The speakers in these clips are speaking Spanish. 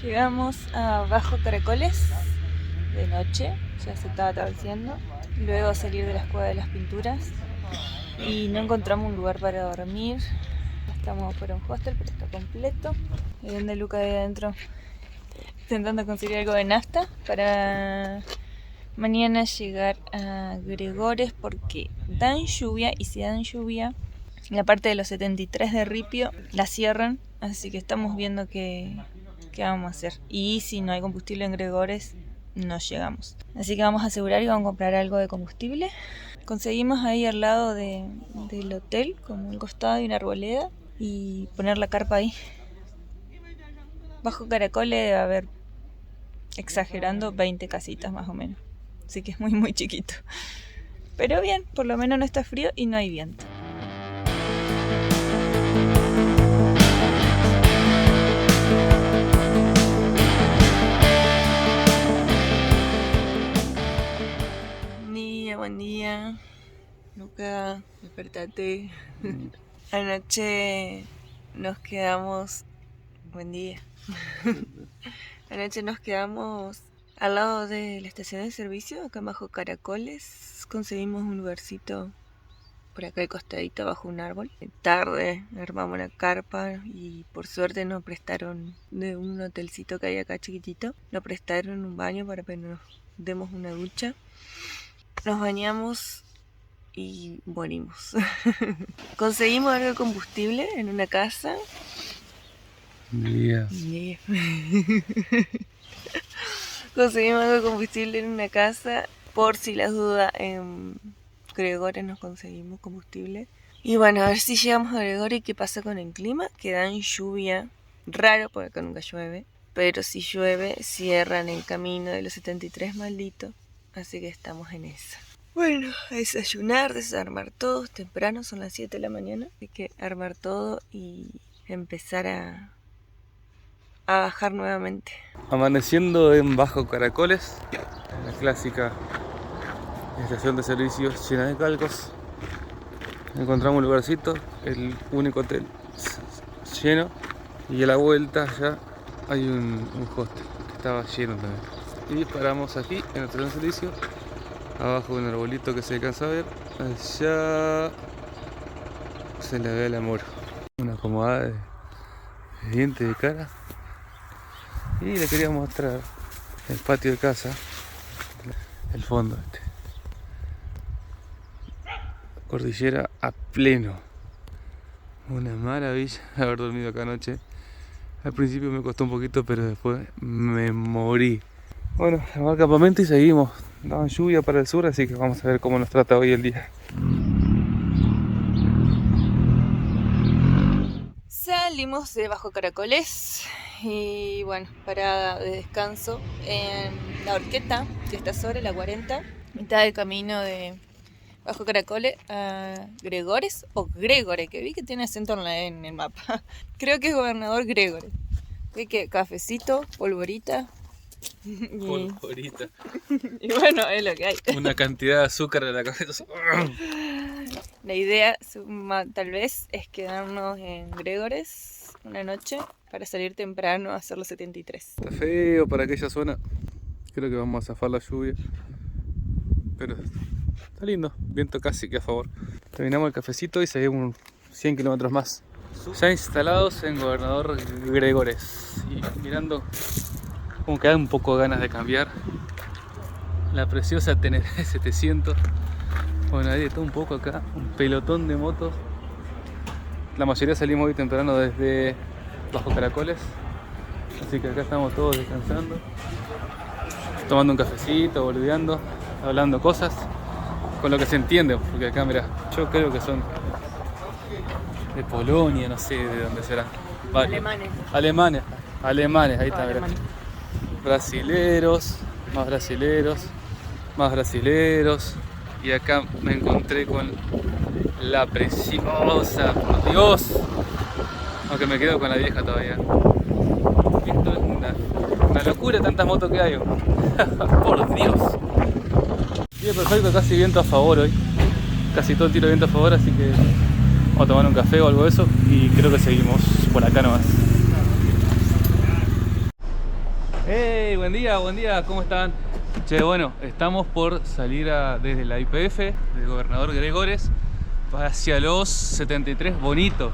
Llegamos a Bajo Caracoles de noche, ya se estaba atardeciendo. Luego salir de la Cueva de las Pinturas y no encontramos un lugar para dormir. Estamos por un hostel, pero está completo. Y donde Luca ahí adentro intentando conseguir algo de nafta para mañana llegar a Gregores, porque dan lluvia, y si dan lluvia, la parte de los 73 de Ripio la cierran, así que estamos viendo qué vamos a hacer. Y si no hay combustible en Gregores, no llegamos. Así que vamos a asegurar y vamos a comprar algo de combustible. Conseguimos ahí al lado del hotel, como un costado y una arboleda, y poner la carpa ahí. Bajo Caracoles debe haber, exagerando, 20 casitas más o menos. Así que es muy muy chiquito. Pero bien, por lo menos no está frío y no hay viento. Buen día. Luca, despertate. Anoche nos quedamos... Buen día. Anoche nos quedamos al lado de la estación de servicio, acá bajo Caracoles. Conseguimos un lugarcito por acá al costadito, bajo un árbol. Tarde armamos una carpa y por suerte nos prestaron, de un hotelcito que hay acá chiquitito, nos prestaron un baño para que nos demos una ducha. Nos bañamos y morimos. Conseguimos algo de combustible en una casa. Yeah. Conseguimos algo de combustible en una casa. Por si las dudas, en Gregores nos conseguimos combustible. Y bueno, a ver si llegamos a Gregores y qué pasa con el clima. Que dan lluvia. Raro porque acá nunca llueve. Pero si llueve, cierran el camino de los 73 malditos. Así que estamos en esa. Bueno, a desayunar, desarmar todo. Temprano, son las 7 de la mañana. Hay que armar todo y empezar a bajar nuevamente. Amaneciendo en Bajo Caracoles, la clásica estación de servicio llena de calcos. Encontramos un lugarcito, el único hotel lleno, y a la vuelta ya hay un hostel que estaba lleno también. Y paramos aquí en la estación de servicio, abajo de un arbolito que se alcanza a ver. Allá se le ve el amor, una acomodada de dientes de cara. Y le quería mostrar el patio de casa, el fondo cordillera a pleno. Una maravilla haber dormido acá anoche. Al principio me costó un poquito, pero después me morí. Bueno, armar campamento y seguimos. Daban lluvia para el sur, así que vamos a ver cómo nos trata hoy el día. Salimos de Bajo Caracoles y bueno, parada de descanso en La Horqueta, que está sobre la 40, mitad del camino de Bajo Caracoles a Gregores o Gregores, que vi que tiene acento en la E en el mapa. Creo que es Gobernador Gregores. Así que cafecito, polvorita. Polvorita. Y bueno, es lo que hay. Una cantidad de azúcar en la cabeza. La idea tal vez es quedarnos en Gregores una noche para salir temprano a hacer los 73. Está feo para aquella zona. Creo que vamos a zafar la lluvia. Pero está lindo, viento casi que a favor. Terminamos el cafecito y seguimos 100 kilómetros más. Ya instalados en Gobernador Gregores. Y mirando como que da un poco ganas de cambiar. La preciosa Teneré 700. Bueno, hay de todo un poco acá, un pelotón de motos. La mayoría salimos hoy temprano desde Bajo Caracoles. Así que acá estamos todos descansando, tomando un cafecito, boludeando, hablando cosas, con lo que se entiende, porque acá, mira, yo creo que son de Polonia, no sé de dónde serán. Alemanes. Alemanes, ahí está, mirá. Brasileros, más brasileros, más brasileros. Y acá me encontré con la preciosa, por Dios. Aunque me quedo con la vieja todavía. Esto es una locura, tantas motos que hay. Por Dios. Día perfecto, casi viento a favor hoy. Casi todo el tiro de viento a favor, así que vamos a tomar un café o algo de eso. Y creo que seguimos por acá nomás. ¡Hey! Buen día, ¿cómo están? Che, bueno, estamos por salir desde la YPF del gobernador Gregores hacia los 73 bonitos.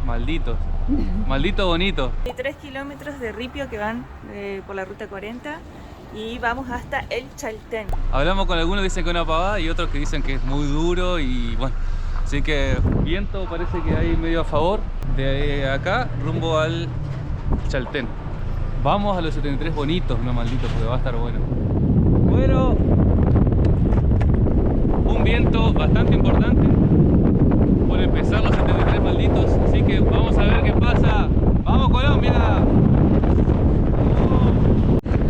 Malditos. Maldito bonito. Hay 3 kilómetros de ripio que van por la ruta 40 y vamos hasta el Chaltén. Hablamos con algunos que dicen que es una pavada y otros que dicen que es muy duro y bueno. Así que viento parece que hay medio a favor. De acá rumbo al Chaltén. Vamos a los 73 bonitos, no malditos, porque va a estar bueno. Bueno, un viento bastante importante por empezar los 73 malditos, así que vamos a ver qué pasa. ¡Vamos Colombia!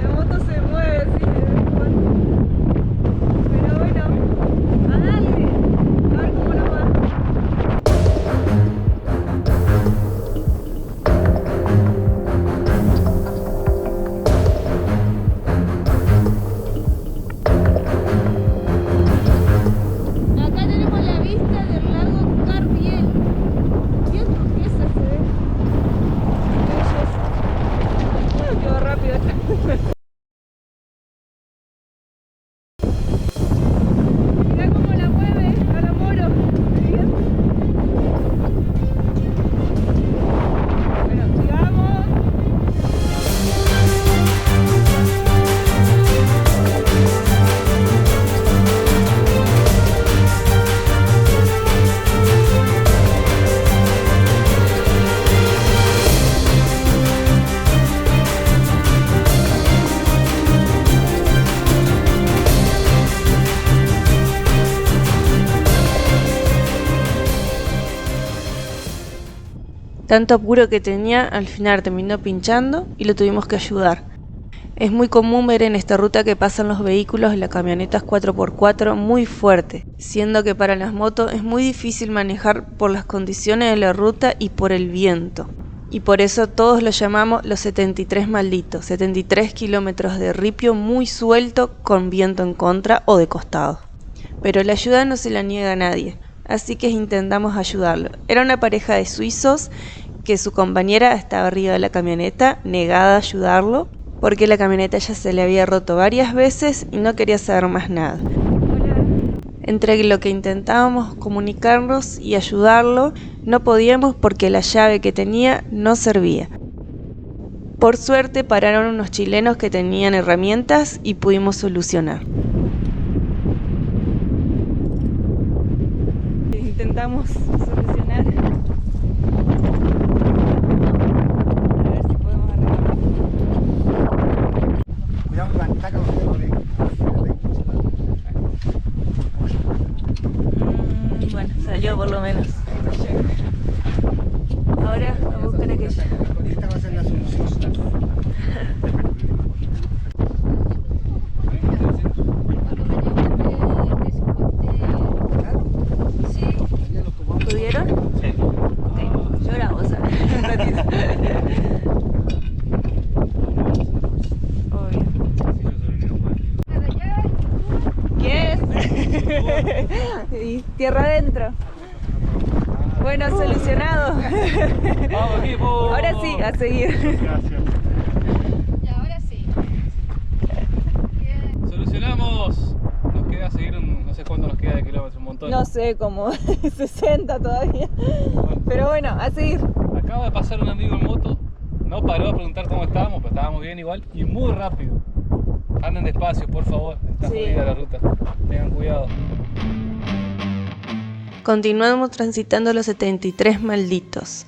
La moto se mueve, sí, pero bueno, a darle, a ver cómo nos va. Acá tenemos la vista del lago Carviel. Bien turquesa se ve. Quedó rápido. Mirá cómo la mueve a la moro. Bien. Bueno, sigamos. Tanto apuro que tenía, al final terminó pinchando y lo tuvimos que ayudar. Es muy común ver en esta ruta que pasan los vehículos y las camionetas 4x4 muy fuerte, siendo que para las motos es muy difícil manejar por las condiciones de la ruta y por el viento. Y por eso todos lo llamamos los 73 malditos, 73 kilómetros de ripio muy suelto con viento en contra o de costado. Pero la ayuda no se la niega a nadie. Así que intentamos ayudarlo. Era una pareja de suizos que su compañera estaba arriba de la camioneta, negada a ayudarlo, porque la camioneta ya se le había roto varias veces y no quería saber más nada. Entre lo que intentábamos comunicarnos y ayudarlo, no podíamos porque la llave que tenía no servía. Por suerte pararon unos chilenos que tenían herramientas y pudimos solucionar. Intentamos solucionar. A ver si podemos arreglarlo. Cuidado, Iván, saca los dedos de... Bueno, salió por lo menos. Ahora a buscar aquella. Esta va a ser la solución. ¿Pudieron? Sí. Lloramos un ratito. Obvio. ¿Qué es? Y tierra adentro. Bueno, solucionado. ¡Vamos equipo! Ahora sí, a seguir. Gracias. Y ahora sí. Solucionamos. Nos queda seguir no sé cuánto nos queda de kilómetros, un montón. No sé, como 60 todavía. Bueno, Pero bueno, a seguir. acaba de pasar un amigo en moto. No paró a preguntar cómo estábamos, pero estábamos bien igual y muy rápido. Anden despacio, por favor. Está Sí. jodida la ruta. Tengan cuidado. Continuamos transitando los 73 malditos,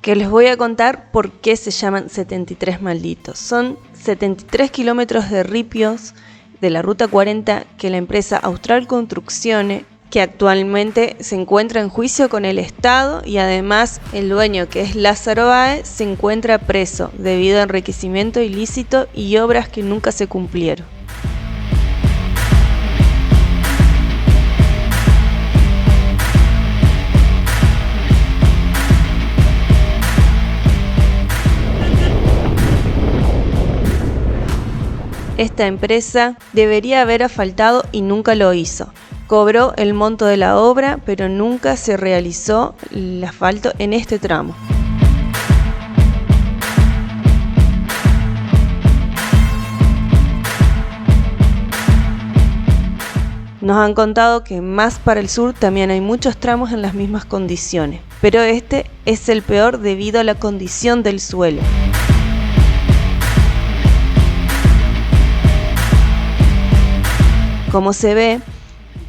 que les voy a contar por qué se llaman 73 malditos. Son 73 kilómetros de ripios de la ruta 40 que la empresa Austral Construcciones, que actualmente se encuentra en juicio con el Estado y además el dueño, que es Lázaro Báez, se encuentra preso debido a enriquecimiento ilícito y obras que nunca se cumplieron. Esta empresa debería haber asfaltado y nunca lo hizo. Cobró el monto de la obra, pero nunca se realizó el asfalto en este tramo. Nos han contado que más para el sur también hay muchos tramos en las mismas condiciones, pero este es el peor debido a la condición del suelo. Como se ve,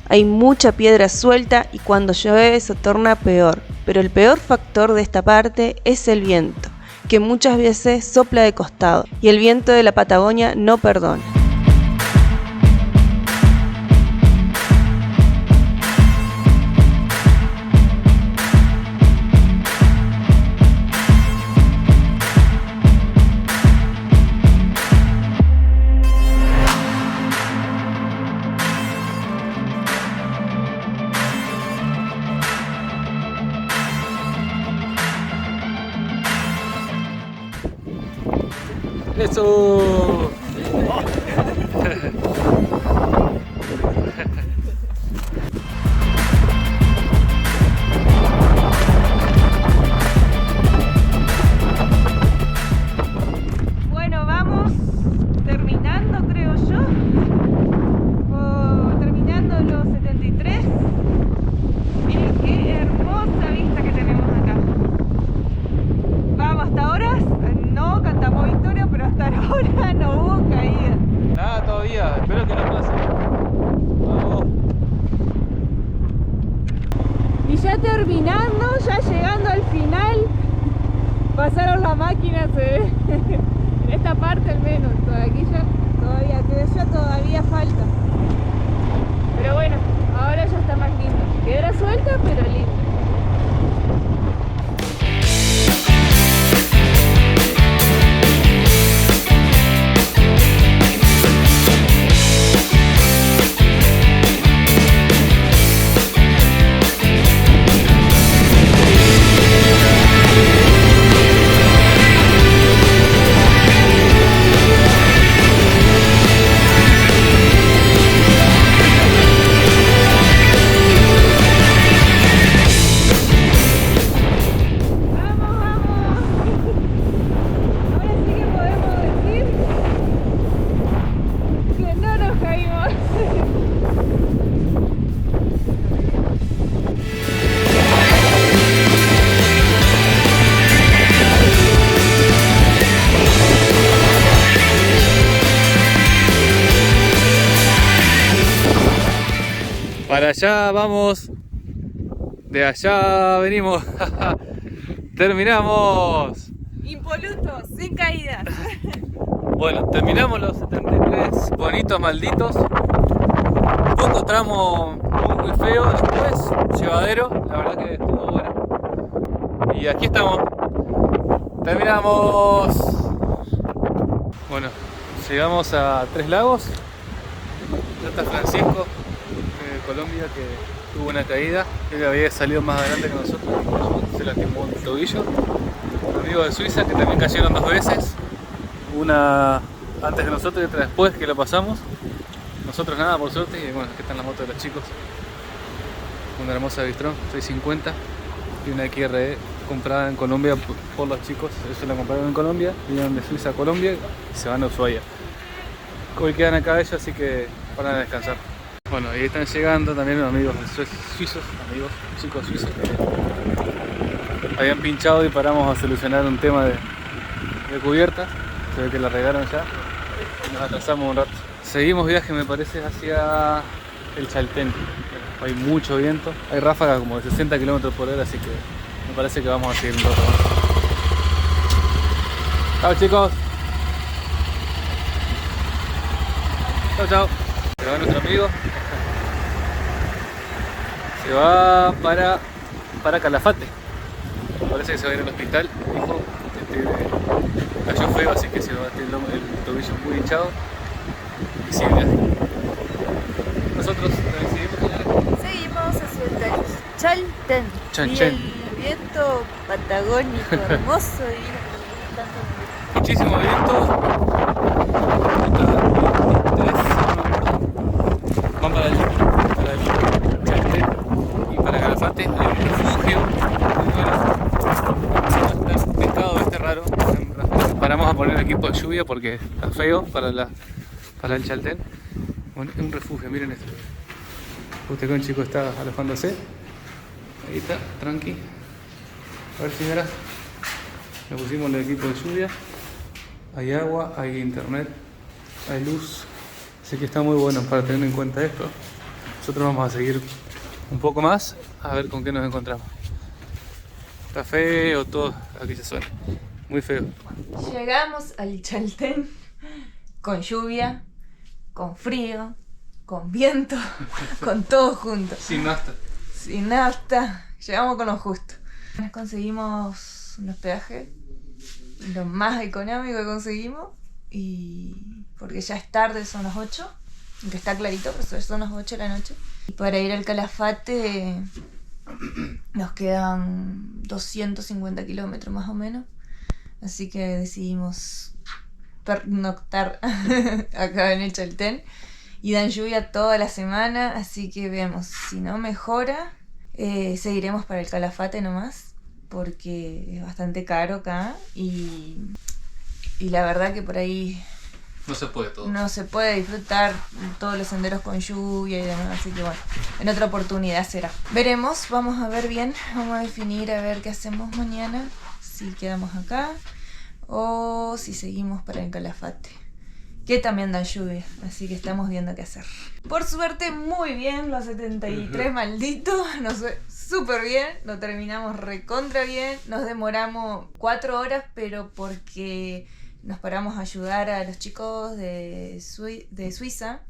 hay mucha piedra suelta y cuando llueve se torna peor, pero el peor factor de esta parte es el viento, que muchas veces sopla de costado y el viento de la Patagonia no perdona. ¡Eso! Bueno, vamos terminando, creo yo. Terminando los 73. Miren qué hermosa vista que tenemos acá. Vamos, hasta ahora no cantamos victoria, pero hasta ahora no hubo caída. Nada todavía, espero que no pase. Vamos. Y ya terminando, ya llegando al final, pasaron la máquina, se ve. En esta parte al menos, aquí ya todavía, que ya todavía falta. Pero bueno, ahora ya está más lindo. Piedra suelta, pero lindo. Para allá vamos, de allá venimos, terminamos. Impolutos, sin caídas. Bueno, terminamos los 73 bonitos malditos. Poco tramo muy feo, después llevadero, la verdad que estuvo bueno. Y aquí estamos, terminamos. Bueno, llegamos a Tres Lagos, Plata Francisco, Colombia, que tuvo una caída, que había salido más adelante que nosotros, se lastimó el tobillo. Un amigo de Suiza que también cayeron 2 veces, una antes que nosotros y otra después que lo pasamos. Nosotros nada, por suerte. Y bueno, aquí están las motos de los chicos, una hermosa Bistron 650 y una XRE comprada en Colombia por los chicos. Ellos la compraron en Colombia, vinieron de Suiza a Colombia y se van a Ushuaia. Hoy quedan acá ellos, así que van a descansar. Bueno, ahí están llegando también los amigos suizos, chicos suizos que habían pinchado y paramos a solucionar un tema de cubierta. Se ve que la arreglaron ya y nos atrasamos un rato. Seguimos viaje, me parece, hacia el Chaltén. Hay mucho viento, hay ráfagas como de 60 km/h, así que me parece que vamos a seguir un rato más. Chao chicos. Chao, chao. Se va nuestro amigo. Se va para Calafate. Parece que se va a ir al hospital. Dijo, cayó feo, así que se va a tener el tobillo muy hinchado. Y sigue viaje. Nosotros Seguimos hacia el Chaltén. Chaltén. Y el viento patagónico hermoso y muchísimo viento. Van para el Chaltén y para Calafate. Hay un refugio muy bueno. Está pescado este raro. Paramos a poner equipo de lluvia porque está feo para el Chaltén. Un refugio, miren esto. Justo que un chico está alojándose. Ahí está, tranqui. A ver si verás. Le pusimos el equipo de lluvia. Hay agua, hay internet, hay luz. Así que está muy bueno para tener en cuenta esto. Nosotros vamos a seguir un poco más a ver con qué nos encontramos. Está feo todo aquella zona. Muy feo. Llegamos al Chaltén con lluvia, con frío, con viento, con todo junto. Sin nafta. Sin nafta, llegamos con lo justo. Conseguimos un hospedaje, lo más económico que conseguimos, y porque ya es tarde, son las 8, aunque está clarito, pero son las 8 de la noche. Y para ir al Calafate nos quedan 250 kilómetros más o menos, así que decidimos pernoctar acá en el Chaltén. Y dan lluvia toda la semana, así que vemos, si no mejora, seguiremos para el Calafate nomás, porque es bastante caro acá y la verdad que por ahí no se puede todo. No se puede disfrutar todos los senderos con lluvia y demás, así que bueno, en otra oportunidad será. Veremos, vamos a ver bien, vamos a definir a ver qué hacemos mañana, si quedamos acá o si seguimos para el Calafate, que también dan lluvia, así que estamos viendo qué hacer. Por suerte, muy bien, los 73 malditos, nos fue súper bien, lo terminamos recontra bien, nos demoramos 4 horas, pero porque nos paramos a ayudar a los chicos de Suiza,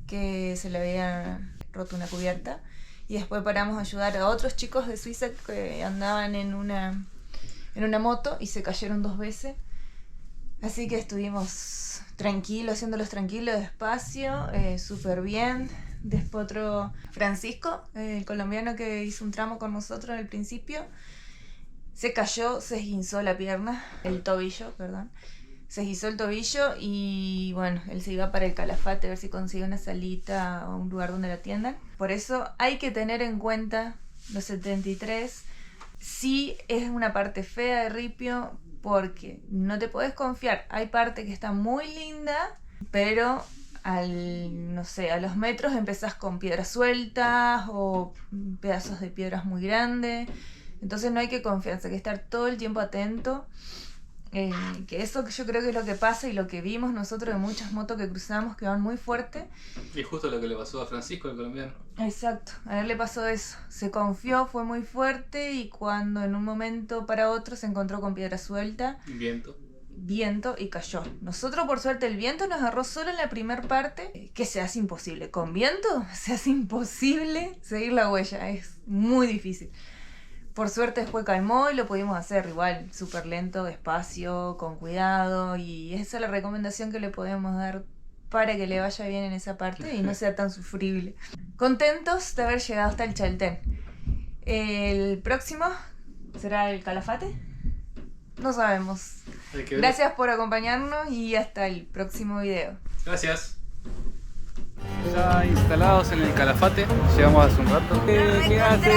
que se le había roto una cubierta, y después paramos a ayudar a otros chicos de Suiza que andaban en una moto y se cayeron 2 veces, así que estuvimos tranquilos, haciéndolos tranquilos, despacio, súper bien. Después otro Francisco, el colombiano que hizo un tramo con nosotros al principio, se cayó, se esguinzó el tobillo, se esguinzó el tobillo y bueno, él se iba para el Calafate a ver si consigue una salita o un lugar donde lo atiendan. Por eso hay que tener en cuenta los 73, sí es una parte fea de Ripio, porque no te puedes confiar, hay parte que está muy linda, pero a los metros empezás con piedras sueltas o pedazos de piedras muy grandes, entonces no hay que confiarse, hay que estar todo el tiempo atento, que eso yo creo que es lo que pasa y lo que vimos nosotros de muchas motos que cruzamos que van muy fuerte. Y justo lo que le pasó a Francisco, el colombiano. Exacto, a él le pasó eso, se confió, fue muy fuerte y cuando en un momento para otro se encontró con piedra suelta, viento y cayó. Nosotros por suerte el viento nos agarró solo en la primera parte, que se hace imposible, con viento se hace imposible seguir la huella, es muy difícil. Por suerte después calmó y lo pudimos hacer igual, súper lento, despacio, con cuidado, y esa es la recomendación que le podemos dar para que le vaya bien en esa parte y no sea tan sufrible. Contentos de haber llegado hasta el Chaltén. El próximo será el Calafate. No sabemos. Gracias por acompañarnos y hasta el próximo video. Gracias. Ya instalados en el Calafate, llegamos hace un rato. ¿Qué haces?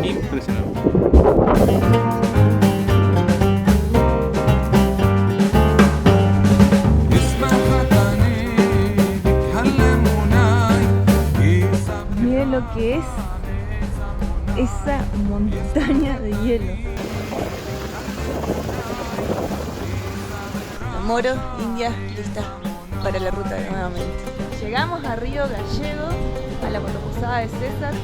Impresionante. Miren lo que es esa montaña de hielo. Moro, India, lista para la ruta nuevamente. Llegamos a Río Gallego, a la Motoposada de César.